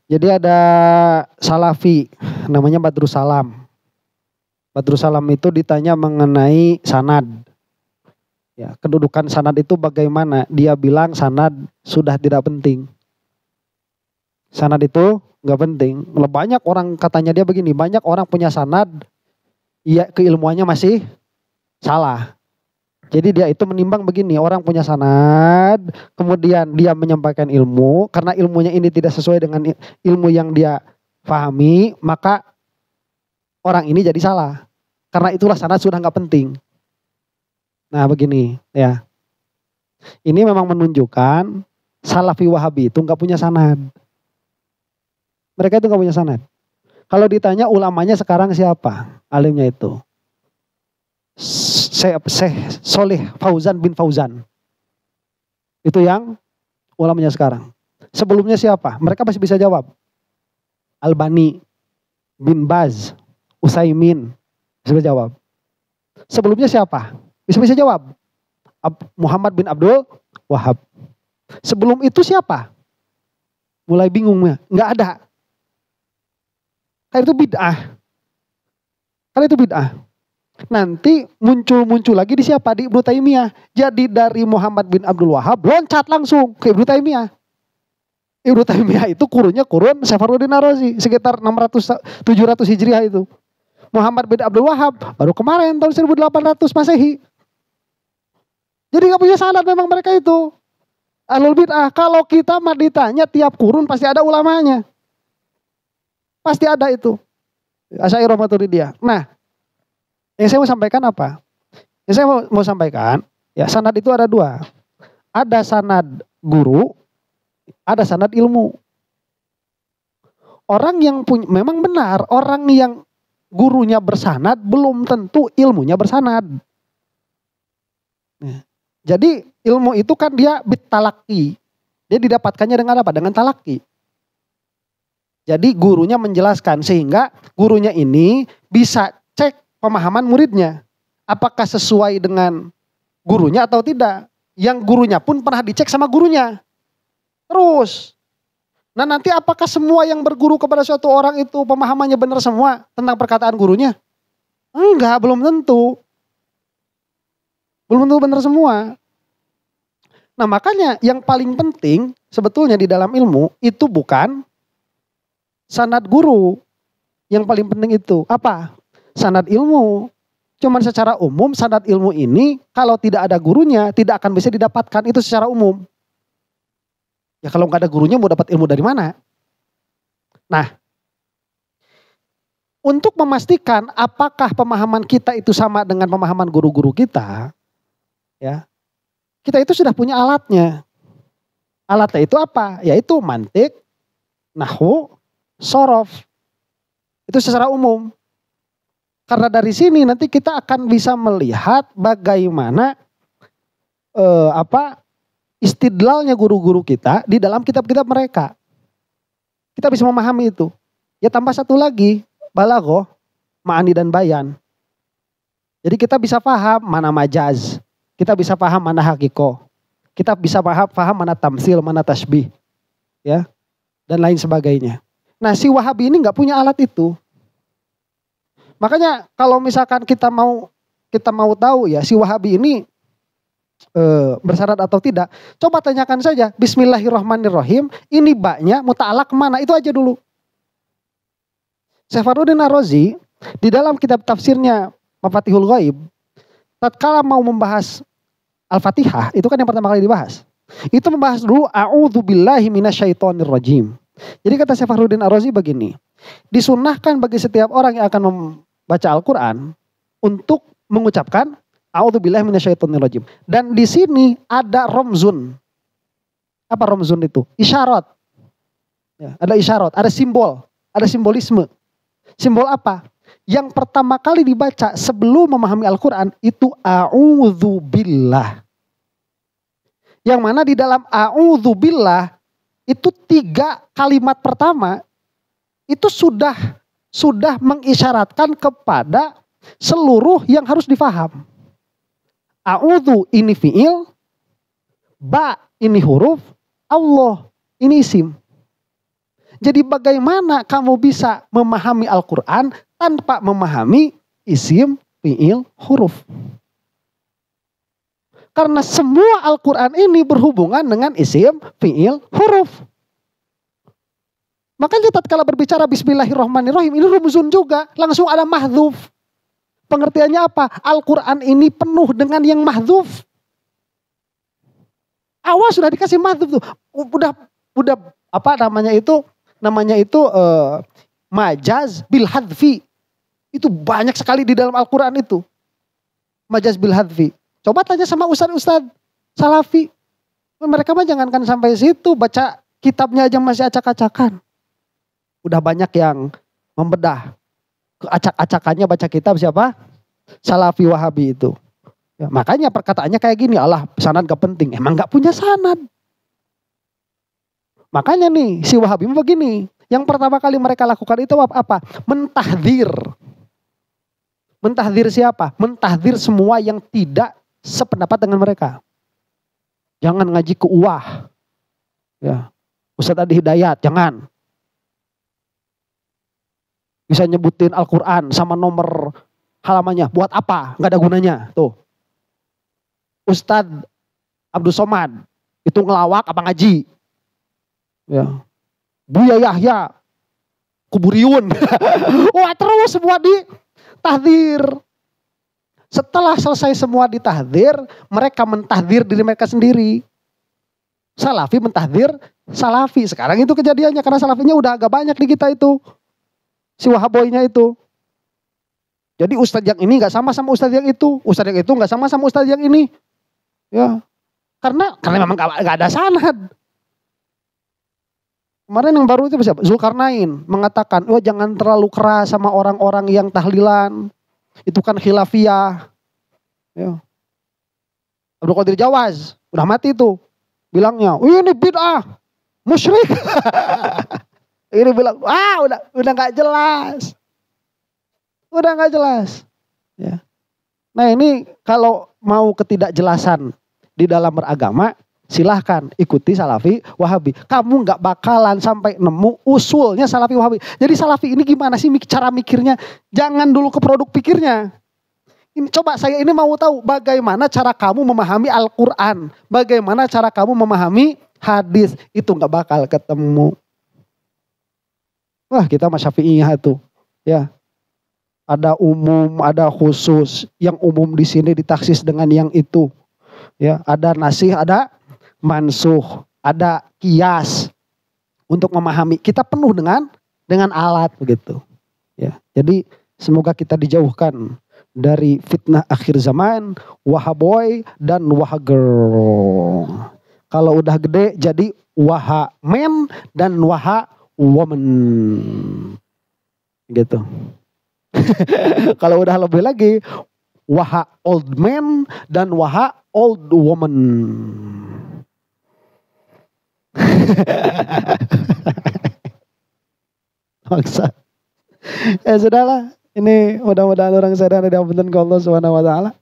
Jadi ada Salafi namanya Badrus Salam. Badrus Salam itu ditanya mengenai sanad. Ya, kedudukan sanad itu bagaimana? Dia bilang sanad sudah tidak penting. Sanad itu nggak penting. Banyak orang katanya dia begini, banyak orang punya sanad, ya keilmuannya masih salah. Jadi dia itu menimbang begini, orang punya sanad, kemudian dia menyampaikan ilmu, karena ilmunya ini tidak sesuai dengan ilmu yang dia pahami, maka orang ini jadi salah. Karena itulah sanad sudah nggak penting. Nah begini ya, ini memang menunjukkan Salafi Wahabi itu nggak punya sanad. Mereka itu nggak punya sanad. Kalau ditanya ulamanya sekarang siapa? Alimnya itu Syekh Soleh Fauzan bin Fauzan. Itu yang ulamanya sekarang. Sebelumnya siapa? Mereka masih bisa jawab. Albani, bin Baz, Utsaimin, bisa jawab. Sebelumnya siapa? Bisa jawab. Muhammad bin Abdul Wahab. Sebelum itu siapa? Mulai bingungnya. Nggak ada. Karena itu bid'ah. Nanti muncul lagi di siapa? Di Ibnu Taimiyah. Jadi dari Muhammad bin Abdul Wahab loncat langsung ke Ibnu Taimiyah. Ibnu Taimiyah itu kurun Safaruddin Ar-Razi sekitar 700 Hijriah itu. Muhammad bin Abdul Wahab baru kemarin tahun 1800 Masehi. Jadi gak punya sanad memang mereka itu. Ahlul bid'ah. Kalau kita mah ditanya tiap kurun pasti ada ulamanya. Pasti ada itu. Asy'ariyah Maturidiyah. Nah, yang saya mau sampaikan apa? Yang saya mau sampaikan, ya sanad itu ada dua. Ada sanad guru, ada sanad ilmu. Orang yang punya, memang benar, orang yang gurunya bersanad belum tentu ilmunya bersanad. Nah, jadi ilmu itu kan dia bitalaki. Dia didapatkannya dengan apa? Dengan talaki. Jadi gurunya menjelaskan sehingga gurunya ini bisa cek pemahaman muridnya. Apakah sesuai dengan gurunya atau tidak. Yang gurunya pun pernah dicek sama gurunya. Terus. Nah nanti apakah semua yang berguru kepada suatu orang itu pemahamannya benar semua tentang perkataan gurunya? Enggak, belum tentu. Belum tentu benar semua. Nah makanya yang paling penting sebetulnya di dalam ilmu itu bukan sanad guru. Yang paling penting itu apa? Sanad ilmu. Cuman secara umum sanad ilmu ini kalau tidak ada gurunya tidak akan bisa didapatkan, itu secara umum. Ya kalau nggak ada gurunya mau dapat ilmu dari mana? Nah, untuk memastikan apakah pemahaman kita itu sama dengan pemahaman guru-guru kita, ya kita itu sudah punya alatnya. Alatnya itu apa? Yaitu mantik, nahwu, sorof. Itu secara umum. Karena dari sini nanti kita akan bisa melihat bagaimana istidlalnya guru-guru kita di dalam kitab-kitab mereka. Kita bisa memahami itu. Ya tambah satu lagi, balaghah, ma'ani dan bayan. Jadi kita bisa paham mana majaz, kita bisa paham mana hakiko, kita bisa paham mana tamsil, mana tasbih, ya, dan lain sebagainya. Nah si Wahabi ini nggak punya alat itu. Makanya kalau misalkan kita mau tahu ya si Wahabi ini bersanad atau tidak, coba tanyakan saja Bismillahirrahmanirrahim, ini baknya muta'alaq mana, itu aja dulu. Safaruddin Ar-Razi di dalam kitab tafsirnya Mafatihul Ghaib, tatkala mau membahas Al-Fatihah, itu kan yang pertama kali dibahas. Itu membahas dulu a'udzubillahi minasyaitonirrajim. Jadi kata Safaruddin Ar-Razi begini, disunnahkan bagi setiap orang yang akan membaca Al-Quran untuk mengucapkan a'udzubillahi minasyaitonirrajim. Dan di sini ada romzun. Apa romzun itu? Isyarat. Ya, ada isyarat, ada simbol, ada simbolisme. Simbol apa? Yang pertama kali dibaca sebelum memahami Al-Quran itu a'udzubillah. Yang mana di dalam a'udzubillah itu 3 kalimat pertama itu sudah mengisyaratkan kepada seluruh yang harus difaham. A'udzu ini fiil, ba ini huruf, Allah ini isim. Jadi bagaimana kamu bisa memahami Al-Quran tanpa memahami isim, fi'il, huruf? Karena semua Al-Quran ini berhubungan dengan isim, fi'il, huruf. Makanya tatkala berbicara Bismillahirrahmanirrahim, ini rumzun juga. Langsung ada mahdzuf. Pengertiannya apa? Al-Quran ini penuh dengan yang mahdzuf. Awal sudah dikasih mahdzuf tuh. Udah apa namanya itu? Namanya itu majaz bil hadfi. Itu banyak sekali di dalam Al-Quran itu. Majaz bil hadfi. Coba tanya sama ustadz salafi. Mereka mah jangankan sampai situ. Baca kitabnya aja masih acak-acakan. Udah banyak yang membedah. Keacak-acakannya baca kitab siapa? Salafi Wahabi itu. Ya, makanya perkataannya kayak gini. Allah sanad gak penting. Emang gak punya sanad. Makanya nih si Wahabi begini. Yang pertama kali mereka lakukan itu apa? Mentahdir. Mentahdir siapa? Mentahdir semua yang tidak sependapat dengan mereka. Jangan ngaji ke uwah. Ya. Ustadz Adi Hidayat, jangan. Bisa nyebutin Al-Quran sama nomor halamannya. Buat apa? Gak ada gunanya. Tuh. Ustadz Abdul Somad. Itu ngelawak apa ngaji? Ya. Buya Yahya. Kuburiun. Wah terus semua ditahdir. Setelah selesai semua ditahdir. Mereka mentahdir diri mereka sendiri. Salafi mentahdir salafi. Sekarang itu kejadiannya. Karena salafinya udah agak banyak di kita itu. Si Wahaboynya itu. Jadi ustadz yang ini gak sama sama ustadz yang itu. Ustadz yang itu gak sama sama ustadz yang ini. Ya. Karena memang gak ada sanad. Kemarin yang baru itu siapa? Zulkarnain mengatakan, wah jangan terlalu keras sama orang-orang yang tahlilan. Itu kan khilafiyah. Ya. Abdul Qadir Jawaz. Udah mati tuh. Bilangnya, ini bid'ah. Musyrik. Ini bilang, udah gak jelas. Udah gak jelas. Ya. Nah ini kalau mau ketidakjelasan di dalam beragama, silahkan ikuti Salafi Wahabi. Kamu gak bakalan sampai nemu usulnya Salafi Wahabi. Jadi Salafi ini gimana sih cara mikirnya? Jangan dulu ke produk pikirnya. Coba saya ini mau tahu bagaimana cara kamu memahami Al-Quran. Bagaimana cara kamu memahami hadis. Itu gak bakal ketemu. Wah kita mas Syafi'iyah itu, ya ada umum, ada khusus. Yang umum di sini ditaksis dengan yang itu, ya ada nasih, ada mansuh, ada kias untuk memahami. Kita penuh dengan alat begitu, ya. Jadi semoga kita dijauhkan dari fitnah akhir zaman, wahaboy dan wahagirl. Kalau udah gede jadi wahamen dan woman gitu. Kalau udah lebih lagi waha old man dan waha old woman. Maksa. Ya sudahlah, ini mudah-mudahan orang sadar dan diampunkan ke Allah Subhanahu wa taala.